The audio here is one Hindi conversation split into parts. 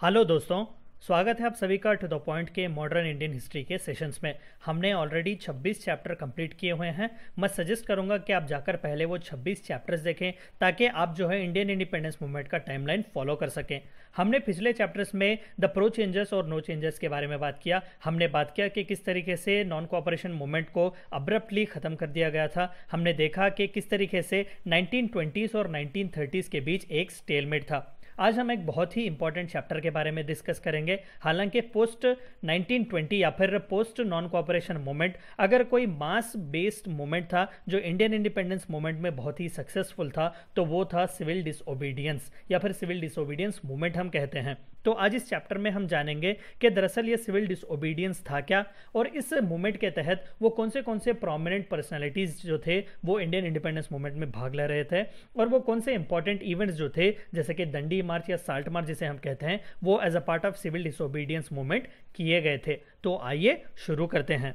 हेलो दोस्तों, स्वागत है आप सभी का टू द पॉइंट के मॉडर्न इंडियन हिस्ट्री के सेशंस में। हमने ऑलरेडी 26 चैप्टर कंप्लीट किए हुए हैं। मैं सजेस्ट करूंगा कि आप जाकर पहले वो 26 चैप्टर्स देखें ताकि आप जो है इंडियन इंडिपेंडेंस मूवमेंट का टाइमलाइन फॉलो कर सकें। हमने पिछले चैप्टर्स में द प्रो चेंजेस और नो चेंजेस के बारे में बात किया। हमने बात किया कि किस तरीके से नॉन कोऑपरेशन मूवमेंट को अब्रप्टली ख़त्म कर दिया गया था। हमने देखा कि किस तरीके से 1920s और 1930s के बीच एक स्टेलमेट था। आज हम एक बहुत ही इंपॉर्टेंट चैप्टर के बारे में डिस्कस करेंगे। हालांकि पोस्ट 1920 या फिर पोस्ट नॉन कोऑपरेशन मूवमेंट अगर कोई मास बेस्ड मूवमेंट था जो इंडियन इंडिपेंडेंस मूवमेंट में बहुत ही सक्सेसफुल था तो वो था सिविल डिसओबीडियंस या फिर सिविल डिसओबीडियंस मूवमेंट हम कहते हैं। तो आज इस चैप्टर में हम जानेंगे कि दरअसल ये सिविल डिसओबीडियंस था क्या और इस मूवमेंट के तहत वो कौन से प्रोमिनेंट पर्सनालिटीज जो थे वो इंडियन इंडिपेंडेंस मूवमेंट में भाग ले रहे थे और वो कौन से इंपॉर्टेंट इवेंट्स जो थे जैसे कि दंडी मार्च या साल्ट मार्च जिसे हम कहते हैं वो as a part of civil disobedience movement किए गए थे। तो आइए शुरू करते हैं।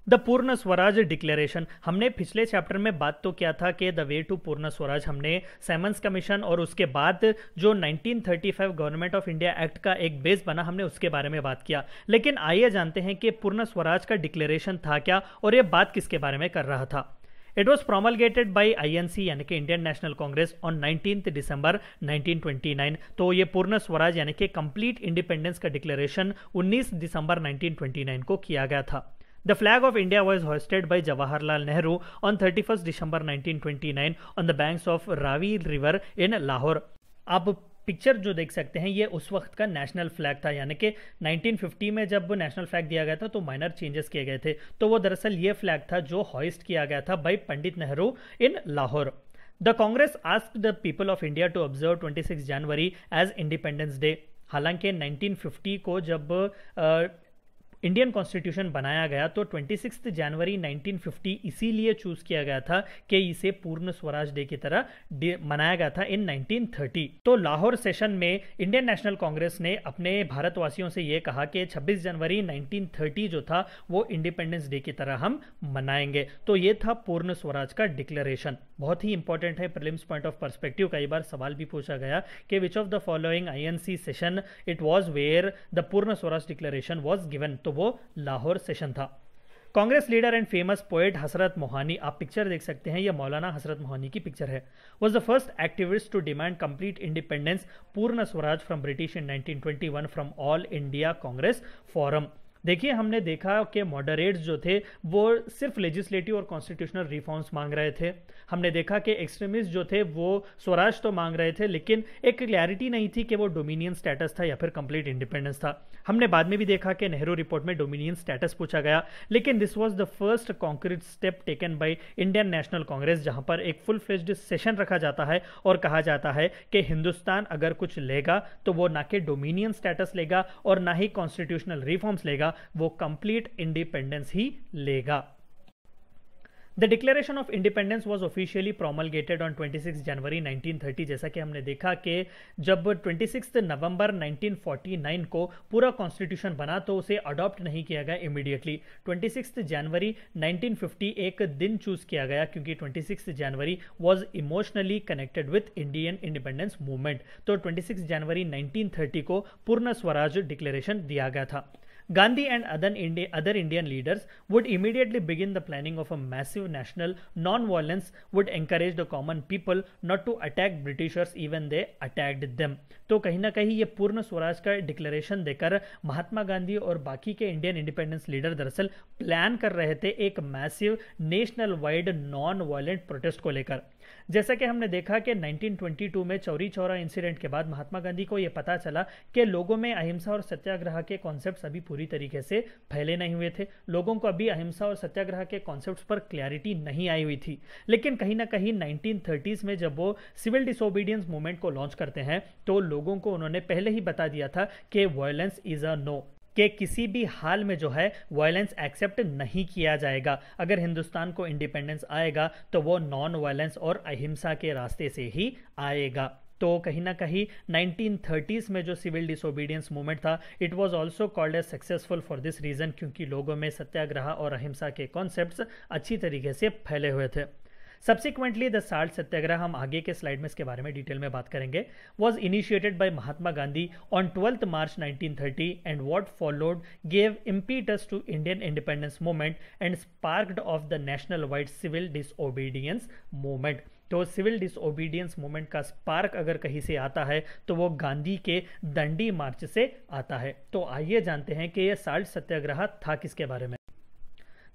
The Purna Swaraj declaration. हमने पिछले चैप्टर में बात तो किया था कि द वे टू पूर्ण स्वराज हमने साइमंस कमीशन और उसके बाद जो 1935 गवर्नमेंट ऑफ इंडिया एक्ट का एक बेस बना हमने उसके बारे में बात किया। लेकिन आइए जानते हैं कि पूर्ण स्वराज का डिक्लेरेशन था क्या और ये बात किसके बारे में कर रहा था। It was promulgated by INC यानी कि इंडियन नेशनल कांग्रेस ऑन 19 दिसंबर 1929। तो ये पूर्ण स्वराज यानी कि कंप्लीट इंडिपेंडेंस का डिक्लेरेशन 19 दिसंबर 1929 को किया गया था। The flag of India was hoisted by Jawaharlal Nehru on 31st December 1929 on the banks of Ravi River in Lahore। आप पिक्चर जो देख सकते हैं ये उस वक्त का नेशनल फ्लैग था, यानी कि 1950 में जब नेशनल फ्लैग दिया गया था तो माइनर चेंजेस किए गए थे। तो वो दरअसल ये फ्लैग था जो हॉइस्ट किया गया था by Pandit Nehru in Lahore. The Congress asked the people of India to observe 26 January as independence day. हालांकि 1950 को जब इंडियन कॉन्स्टिट्यूशन बनाया गया तो 26 जनवरी 1950 इसीलिए चूज किया गया था कि इसे पूर्ण स्वराज डे की तरह मनाया गया था इन 1930। तो लाहौर सेशन में इंडियन नेशनल कांग्रेस ने अपने भारतवासियों से यह कहा कि 26 जनवरी 1930 जो था वो इंडिपेंडेंस डे की तरह हम मनाएंगे। तो ये था पूर्ण स्वराज का डिक्लेरेशन। बहुत ही इंपॉर्टेंट है, प्रीलिम्स पॉइंट ऑफ पर्सपेक्टिव कई बार सवाल भी पूछा गया कि which of the following INC session it was where the Purna Swaraj declaration was given. तो वो लाहौर सेशन था। Congress leader and famous poet हसरत मोहानी, आप पिक्चर देख सकते हैं ये मौलाना हसरत मोहानी की पिक्चर है, was the first activist to demand complete independence Purna Swaraj from British in 1921 from all India Congress forum. देखिए हमने देखा कि मॉडरेट्स जो थे वो सिर्फ लेजिस्लेटिव और कॉन्स्टिट्यूशनल रिफॉर्म्स मांग रहे थे। हमने देखा कि एक्सट्रीमिस्ट जो थे वो स्वराज तो मांग रहे थे लेकिन एक क्लैरिटी नहीं थी कि वो डोमिनियन स्टेटस था या फिर कंप्लीट इंडिपेंडेंस था। हमने बाद में भी देखा कि नेहरू रिपोर्ट में डोमिनियन स्टेटस पूछा गया, लेकिन this was the first concrete step taken by Indian national Congress जहां पर एक फुल फ्लेज्ड सेशन रखा जाता है और कहा जाता है कि हिंदुस्तान अगर कुछ लेगा तो वो ना कि डोमिनियन स्टेटस लेगा और ना ही कॉन्स्टिट्यूशनल रिफॉर्म्स लेगा, वो कंप्लीट इंडिपेंडेंस ही लेगा। The declaration of independence was officially promulgated on 26 January 1930। जैसा कि हमने देखा कि जब 26 नवंबर 1949 को पूरा कॉन्स्टिट्यूशन बना तो उसे अडॉप्ट नहीं किया गया इमीडिएटली। 26 जनवरी 1950 एक दिन चूज किया गया क्योंकि 26 January was emotionally connected with Indian independence movement. तो 26 जनवरी 1930 को पूर्ण स्वराज डिक्लेरेशन दिया गया था। Gandhi and other Indian leaders would immediately begin the planning of a massive national non-violence, would encourage the common people not to attack Britishers even they attacked them। तो कहीं ना कहीं ये पूर्ण स्वराज का डिक्लेरेशन देकर महात्मा गांधी और बाकी के इंडियन इंडिपेंडेंस लीडर दरअसल प्लान कर रहे थे एक massive national wide non violent protest को लेकर। जैसा कि हमने देखा कि 1922 में चौरी चौरा इंसिडेंट के बाद महात्मा गांधी को यह पता चला कि लोगों में अहिंसा और सत्याग्रह के कॉन्सेप्ट्स अभी पूरी तरीके से फैले नहीं हुए थे। लोगों को अभी अहिंसा और सत्याग्रह के कॉन्सेप्ट्स पर क्लैरिटी नहीं आई हुई थी। लेकिन कहीं ना कहीं 1930s में जब वो सिविल डिसोबीडियंस मूवमेंट को लॉन्च करते हैं तो लोगों को उन्होंने पहले ही बता दिया था कि वायलेंस इज अ नो, कि किसी भी हाल में जो है वायलेंस एक्सेप्ट नहीं किया जाएगा। अगर हिंदुस्तान को इंडिपेंडेंस आएगा तो वो नॉन वायलेंस और अहिंसा के रास्ते से ही आएगा। तो कहीं ना कहीं 1930s में जो सिविल डिसोबीडियंस मूवमेंट था it was also called as successful for this reason, क्योंकि लोगों में सत्याग्रह और अहिंसा के कॉन्सेप्ट्स अच्छी तरीके से फैले हुए थे। सब्सिक्वेंटली द साल्ट सत्याग्रह, हम आगे के स्लाइड में इसके बारे में डिटेल में बात करेंगे, was initiated by Mahatma Gandhi on 12th March 1930 and what followed gave impetus to Indian independence movement and sparked off the national wide civil disobedience movement. तो सिविल डिसओबीडियंस मूवमेंट का स्पार्क अगर कहीं से आता है तो वो गांधी के दंडी मार्च से आता है। तो आइए जानते हैं कि ये साल्ट सत्याग्रह था किसके बारे में।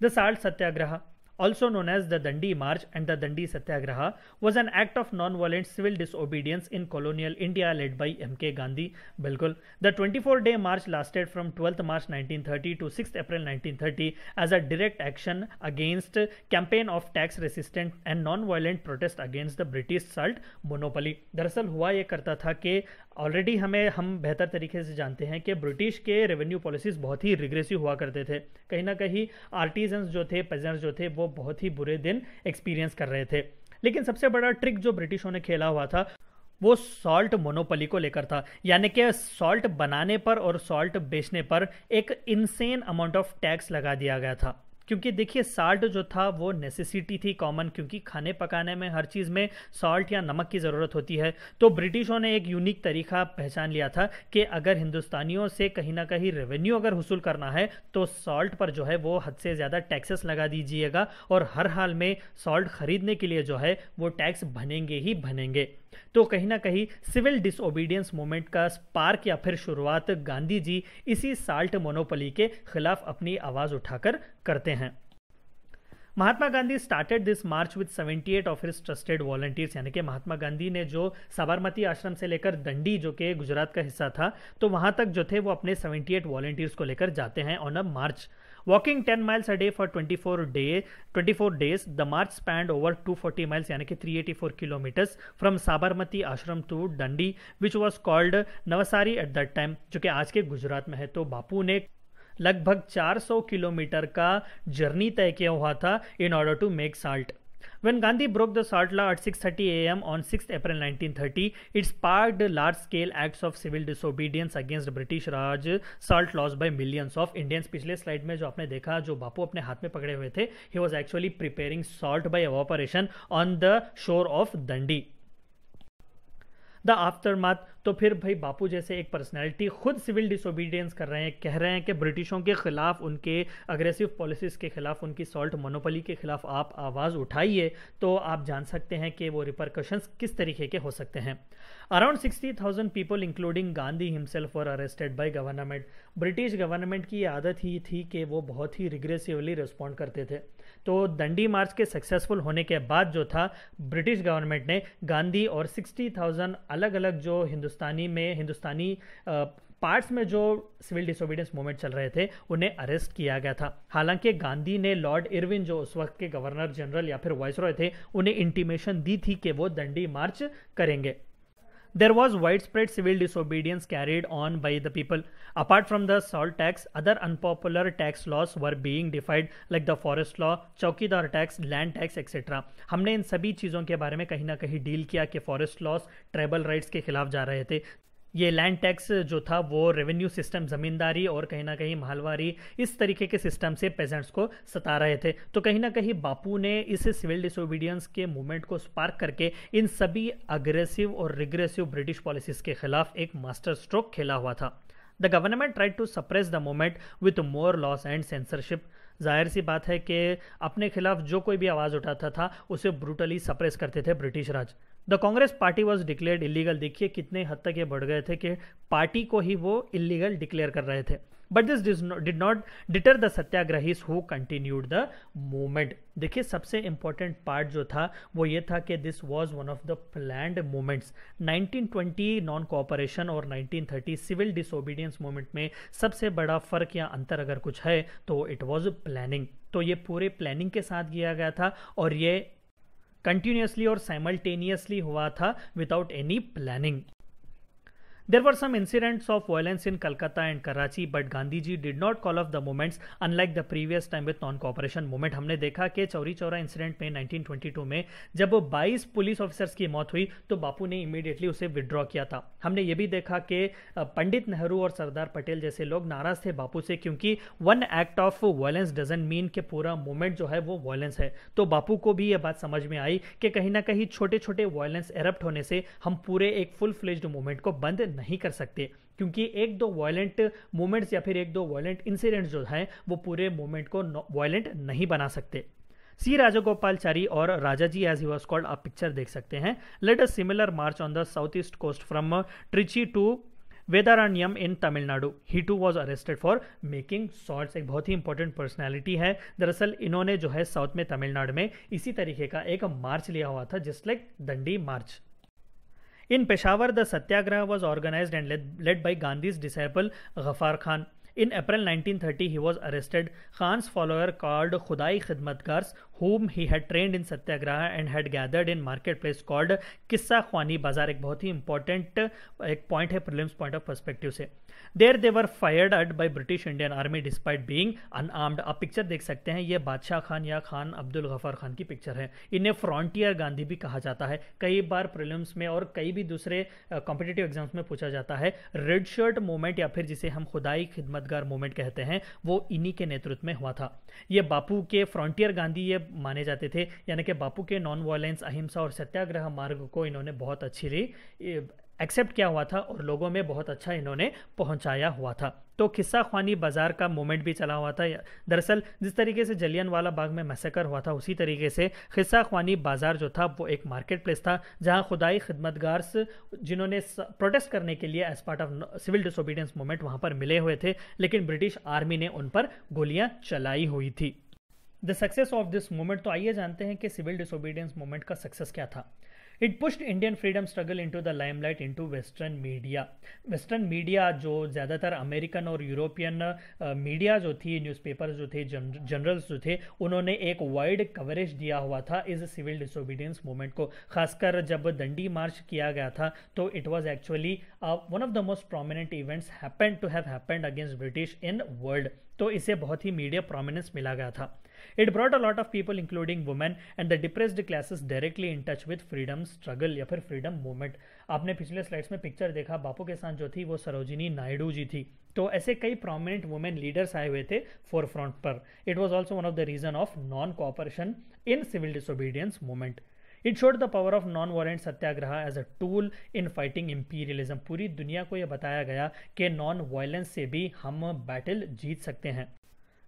The salt Satyagraha, also known as the Dandi March and the Dandi Satyagraha, was an act of non-violent civil disobedience in colonial India led by M.K. Gandhi. बिल्कुल, the 24-day march lasted from 12th March 1930 to 6th April 1930 as a direct action against campaign of tax resistant and non-violent protest against the British salt monopoly. दरअसल हुआ ये करता था कि ऑलरेडी हम बेहतर तरीके से जानते हैं कि ब्रिटिश के रेवेन्यू पॉलिसीज बहुत ही रिग्रेसिव हुआ करते थे। कहीं ना कहीं आर्टिजन्स जो थे, पेजेंट्स जो थे, वो बहुत ही बुरे दिन एक्सपीरियंस कर रहे थे। लेकिन सबसे बड़ा ट्रिक जो ब्रिटिशों ने खेला हुआ था वो सॉल्ट मोनोपोली को लेकर था, यानी कि सॉल्ट बनाने पर और सॉल्ट बेचने पर एक इनसेन अमाउंट ऑफ टैक्स लगा दिया गया था। क्योंकि देखिए साल्ट जो था वो नेसेसिटी थी कॉमन, क्योंकि खाने पकाने में हर चीज़ में सॉल्ट या नमक की ज़रूरत होती है। तो ब्रिटिशों ने एक यूनिक तरीका पहचान लिया था कि अगर हिंदुस्तानियों से कहीं ना कहीं रेवेन्यू अगर वसूल करना है तो सॉल्ट पर जो है वो हद से ज़्यादा टैक्सेस लगा दीजिएगा और हर हाल में सॉल्ट खरीदने के लिए जो है वो टैक्स बनेंगे ही बनेंगे। तो कहीं ना कहीं सिविल डिसओबीडियंस मूवमेंट का स्पार्क या फिर शुरुआत गांधी जी इसी साल्ट मोनोपोली के खिलाफ अपनी आवाज़ उठाकर करते हैं। Mahatma Gandhi started this march with 78 of his trusted volunteers, यानी कि महात्मा गांधी ने जो साबरमती आश्रम से लेकर दंडी जो कि गुजरात का हिस्सा था, तो वहां तक जो थे वो अपने 78 वॉलंटियर्स को लेकर जाते हैं on a March. Walking 10 miles a day for 24 days, the march spanned over 240 miles, यानी कि 384 kilometers from Sabarmati Ashram to Dandi, which was called Navsari at that time, जो कि आज के गुजरात में है। तो बापू ने लगभग 400 किलोमीटर का जर्नी तय किया हुआ था in order to make salt. When Gandhi broke the salt law at 6:30 a.m. on 6th April 1930, it sparked large-scale acts of civil disobedience against British Raj salt laws by millions of Indians. पिछले स्लाइड में जो आपने देखा, जो बापू अपने हाथ में पकड़े हुए थे, he was actually preparing salt by evaporation on the shore of Dandi. The aftermath, तो फिर भाई बापू जैसे एक पर्सनैलिटी खुद सिविल डिसोबीडियंस कर रहे हैं, कह रहे हैं कि ब्रिटिशों के खिलाफ, उनके अग्रेसिव पॉलिसीज़ के खिलाफ, उनकी सॉल्ट मोनोपोली के खिलाफ आप आवाज़ उठाइए, तो आप जान सकते हैं कि वो रिपरकशंस किस तरीके के हो सकते हैं। Around 60,000 people including Gandhi himself were arrested by government. British government की आदत ही थी कि वो बहुत ही रिग्रेसिवली रिस्पॉन्ड करते थे। तो दंडी मार्च के सक्सेसफुल होने के बाद जो था, ब्रिटिश गवर्नमेंट ने गांधी और 60,000 अलग अलग जो हिंदुस्तानी पार्ट्स में जो सिविल डिसोबीडियंस मूवमेंट चल रहे थे उन्हें अरेस्ट किया गया था। हालांकि गांधी ने लॉर्ड इरविन जो उस वक्त के गवर्नर जनरल या फिर वाइसरॉय थे, उन्हें इंटीमेशन दी थी कि वो दंडी मार्च करेंगे। There was widespread civil disobedience carried on by the people. Apart from the salt tax, other unpopular tax laws were being defied, like the forest law, चौकीदार टैक्स, लैंड टैक्स एक्सेट्रा। हमने इन सभी चीज़ों के बारे में कहीं ना कहीं डील किया कि फॉरेस्ट लॉस ट्राइबल राइट्स के खिलाफ जा रहे थे। ये लैंड टैक्स जो था वो रेवेन्यू सिस्टम, ज़मींदारी और कहीं ना कहीं माहलवारी, इस तरीके के सिस्टम से पेजेंट्स को सता रहे थे। तो कहीं ना कहीं बापू ने इस सिविल डिसोबीडियंस के मूवमेंट को स्पार्क करके इन सभी अग्रेसिव और रिग्रेसिव ब्रिटिश पॉलिसीज़ के खिलाफ एक मास्टर स्ट्रोक खेला हुआ था। The government tried to suppress the movement with more laws and censorship. जाहिर सी बात है कि अपने खिलाफ जो कोई भी आवाज़ उठाता था उसे ब्रूटली सप्रेस करते थे British Raj. The Congress party was declared illegal. देखिए कितने हद तक ये बढ़ गए थे कि पार्टी को ही वो इलीगल डिक्लेयर कर रहे थे। But this did not deter the satyagrahis who continued the movement. देखिए सबसे इंपॉर्टेंट पार्ट जो था वो ये था कि this was one of the planned movements. 1920 non cooperation और 1930 सिविल डिसोबीडियंस मूवमेंट में सबसे बड़ा फर्क या अंतर अगर कुछ है तो इट वाज प्लानिंग। तो ये पूरे प्लानिंग के साथ किया गया था और ये कंटिन्यूसली और साइमल्टेनियसली हुआ था without any planning. There were some incidents of violence in Calcutta and Karachi, but Gandhiji did not call off the movements unlike the previous time with non-cooperation movement. हमने देखा कि चौरी चौरा इंसिडेंट में 1922 में जब 22 पुलिस ऑफिसर्स की मौत हुई तो बापू ने इमीडिएटली उसे विड्रॉ किया था। हमने ये भी देखा कि पंडित नेहरू और सरदार पटेल जैसे लोग नाराज थे बापू से, क्योंकि one act of violence doesn't mean कि पूरा मूवमेंट जो है वो वायलेंस है। तो बापू को भी ये बात समझ में आई कि कहीं ना कहीं छोटे छोटे वायलेंस एरप्ट होने से हम पूरे एक फुल फ्लेज्ड मूवमेंट को बंद नहीं कर सकते, क्योंकि एक दो वायलेंट मूवमेंट्स या फिर एक दो वायलेंट इंसिडेंट्स जो हैं वो पूरे मूवमेंट को वायलेंट नहीं बना सकते। सी राजगोपालचारी और Rajaji as he was called आप पिक्चर देख सकते हैं। Let a similar march on the south east coast from Trichy to Vedaranyam in Tamil Nadu. He too was arrested for making salts. एक बहुत ही इंपॉर्टेंट पर्सनैलिटी है। दरअसल इन्होंने जो है साउथ में तमिलनाडु में इसी तरीके का एक मार्च लिया हुआ था, just like Dandi March. In Peshawar, the satyagraha was organized and led by Gandhi's disciple Ghaffar Khan. In April 1930, he was arrested. Khan's follower called Khudai Khidmatgars, whom he had trained in satyagraha and had gathered in marketplace called Kissa Khwani Bazaar. एक बहुत ही important एक point है prelims point of perspective से। There they were fired at by British Indian Army despite being unarmed. आप पिक्चर देख सकते हैं, ये बादशाह खान या खान अब्दुल गफार खान की पिक्चर है। इन्हें फ्रंटियर गांधी भी कहा जाता है। कई बार प्रीलिम्स में और कई भी दूसरे कॉम्पिटिटिव एग्जाम्स में पूछा जाता है। रेड शर्ट मूवमेंट या फिर जिसे हम खुदाई खिदमतगार मूवमेंट कहते हैं वो इन्हीं के नेतृत्व में हुआ था। ये बापू के फ्रंटियर गांधी ये माने जाते थे, यानी कि बापू के नॉन वायलेंस, अहिंसा और सत्याग्रह मार्ग को इन्होंने बहुत अच्छी एक्सेप्ट किया हुआ था और लोगों में बहुत अच्छा इन्होंने पहुंचाया हुआ था। तो किस्सा ख्वानी बाजार का मूवमेंट भी चला हुआ था। दरअसल जिस तरीके से जलियांवाला बाग में मैसेकर हुआ था उसी तरीके से किस्सा ख्वानी बाजार जो था वो एक मार्केट प्लेस था, जहां खुदाई खिदमतगार्स जिन्होंने प्रोटेस्ट करने के लिए as part of civil disobedience movement वहां पर मिले हुए थे, लेकिन ब्रिटिश आर्मी ने उन पर गोलियां चलाई हुई थी। The success of this movement, तो आइए जानते हैं कि सिविल डिसोबीडियंस मूवमेंट का सक्सेस क्या था। It pushed Indian freedom struggle into the limelight into western media. Western media जो ज़्यादातर अमेरिकन और यूरोपियन मीडिया जो थी, न्यूज़पेपर्स जो थे, जनरल्स जो थे, उन्होंने एक वाइड कवरेज दिया हुआ था इस सिविल डिसोबीडियंस मूवमेंट को। खासकर जब दंडी मार्च किया गया था तो it was actually one of the most prominent events happened to have happened against British in world. तो इसे बहुत ही मीडिया प्रोमिनेंस मिला गया था। It brought a lot of people including women and the depressed classes directly in touch with freedom struggle या फिर freedom movement। आपने पिछले स्लाइड्स में पिक्चर देखा, बापू के साथ जो थी वो सरोजिनी नायडू जी थी। तो ऐसे कई प्रोमिनेंट वुमेन लीडर्स आए हुए थे फोर फ्रंट पर। It was also one of the reason of non cooperation in civil disobedience movement. It showed the power of non violent satyagraha as a tool in fighting imperialism. पूरी दुनिया को यह बताया गया कि नॉन वायलेंस से भी हम बैटल जीत सकते हैं।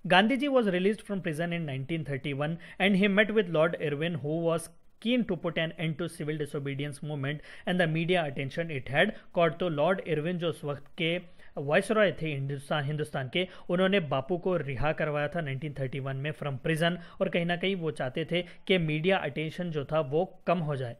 Gandhiji was released from prison in 1931 and he met with Lord Irwin, who was keen to put an end to civil disobedience movement and the media attention it had caught। तो लॉर्ड इरविन जो उस वक्त के वाइसरॉय थे हिंदुस्तान के, उन्होंने बापू को रिहा करवाया था 1931 में फ्रॉम प्रिजन, और कहीं ना कहीं वो चाहते थे कि मीडिया अटेंशन जो था वो कम हो जाए।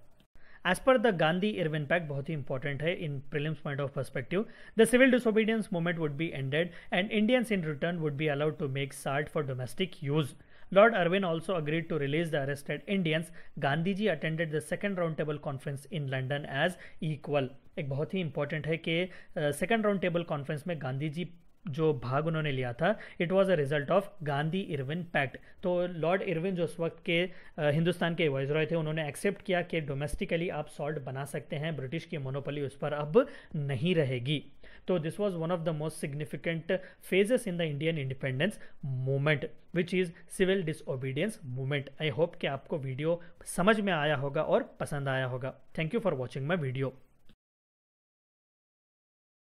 As per the Gandhi-Irwin Pact, बहुत ही इंपॉर्टेंट है इन prelims point of perspective, the civil disobedience movement would be ended and Indians in return would be allowed to make salt for domestic use. Lord Irwin also agreed to release the arrested Indians. Gandhiji attended the second roundtable conference in London as equal। एक बहुत ही इंपॉर्टेंट है कि सेकंड राउंड टेबल कॉन्फ्रेंस में गांधी जी जो भाग उन्होंने लिया था, it was a result of Gandhi Irwin pact. तो लॉर्ड इरविन जो उस वक्त के हिंदुस्तान के वाइसरॉय थे, उन्होंने एक्सेप्ट किया कि डोमेस्टिकली आप सॉल्ट बना सकते हैं, ब्रिटिश की मोनोपोली उस पर अब नहीं रहेगी। तो this was one of the most significant phases in the Indian independence movement which is civil disobedience movement. I hope कि आपको वीडियो समझ में आया होगा और पसंद आया होगा। Thank you for watching my video.